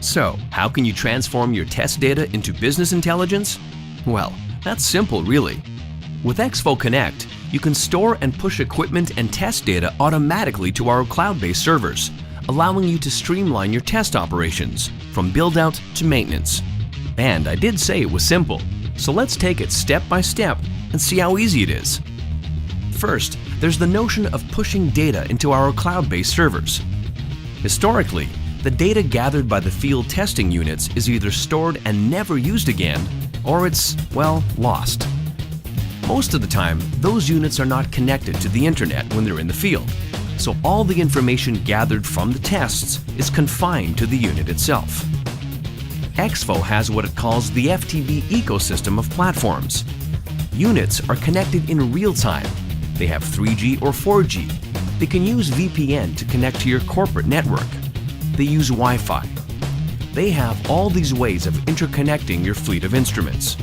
So, how can you transform your test data into business intelligence? Well, that's simple really. With EXFO Connect, you can store and push equipment and test data automatically to our cloud-based servers, allowing you to streamline your test operations from build-out to maintenance. And I did say it was simple, so let's take it step by step and see how easy it is. First, there's the notion of pushing data into our cloud-based servers. Historically, the data gathered by the field testing units is either stored and never used again, or it's, well, lost. Most of the time, those units are not connected to the internet when they're in the field, so all the information gathered from the tests is confined to the unit itself. EXFO has what it calls the FTB ecosystem of platforms. Units are connected in real time. They have 3G or 4G. They can use VPN to connect to your corporate network. They use Wi-Fi. They have all these ways of interconnecting your fleet of instruments.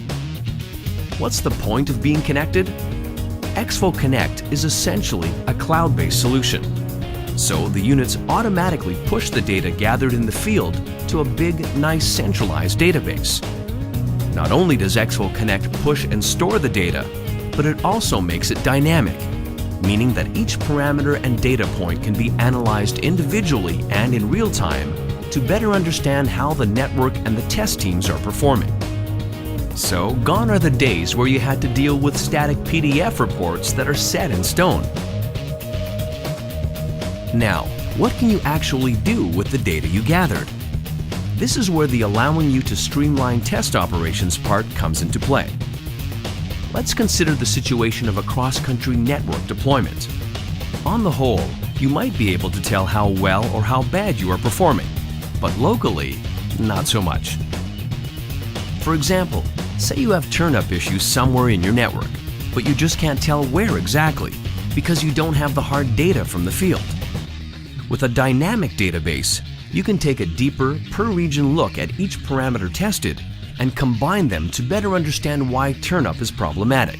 What's the point of being connected? EXFO Connect is essentially a cloud-based solution. So the units automatically push the data gathered in the field to a big, nice centralized database. Not only does EXFO Connect push and store the data, but it also makes it dynamic, meaning that each parameter and data point can be analyzed individually and in real time to better understand how the network and the test teams are performing. So, gone are the days where you had to deal with static PDF reports that are set in stone. Now, what can you actually do with the data you gathered? This is where the allowing you to streamline test operations part comes into play. Let's consider the situation of a cross-country network deployment. On the whole, you might be able to tell how well or how bad you are performing, but locally, not so much. For example, say you have turn-up issues somewhere in your network, but you just can't tell where exactly because you don't have the hard data from the field. With a dynamic database, you can take a deeper, per-region look at each parameter tested and combine them to better understand why turn-up is problematic.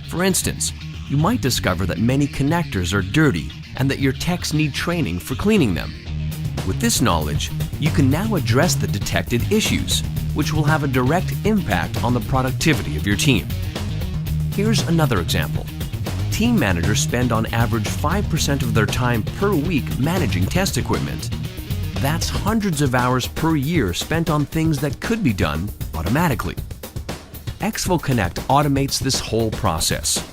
For instance, you might discover that many connectors are dirty and that your techs need training for cleaning them. With this knowledge, you can now address the detected issues, which will have a direct impact on the productivity of your team. Here's another example. Team managers spend on average 5% of their time per week managing test equipment. That's hundreds of hours per year spent on things that could be done automatically. EXFO Connect automates this whole process.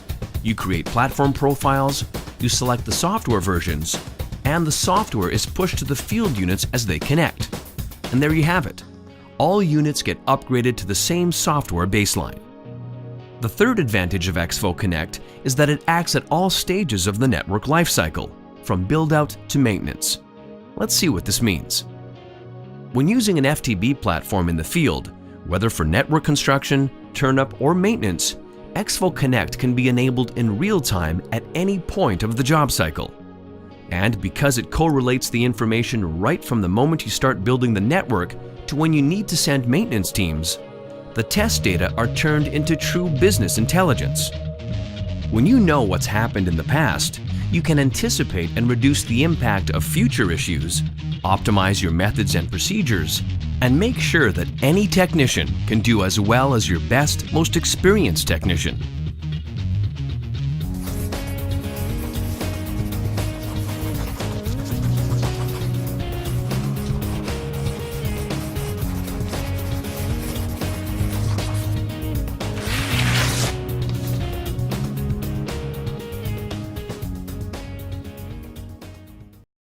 You create platform profiles, you select the software versions, and the software is pushed to the field units as they connect. And there you have it. All units get upgraded to the same software baseline. The third advantage of EXFO Connect is that it acts at all stages of the network lifecycle, from build-out to maintenance. Let's see what this means. When using an FTB platform in the field, whether for network construction, turn-up, or maintenance, EXFO Connect can be enabled in real time at any point of the job cycle. And because it correlates the information right from the moment you start building the network to when you need to send maintenance teams, the test data are turned into true business intelligence. When you know what's happened in the past, you can anticipate and reduce the impact of future issues, optimize your methods and procedures, and make sure that any technician can do as well as your best, most experienced technician.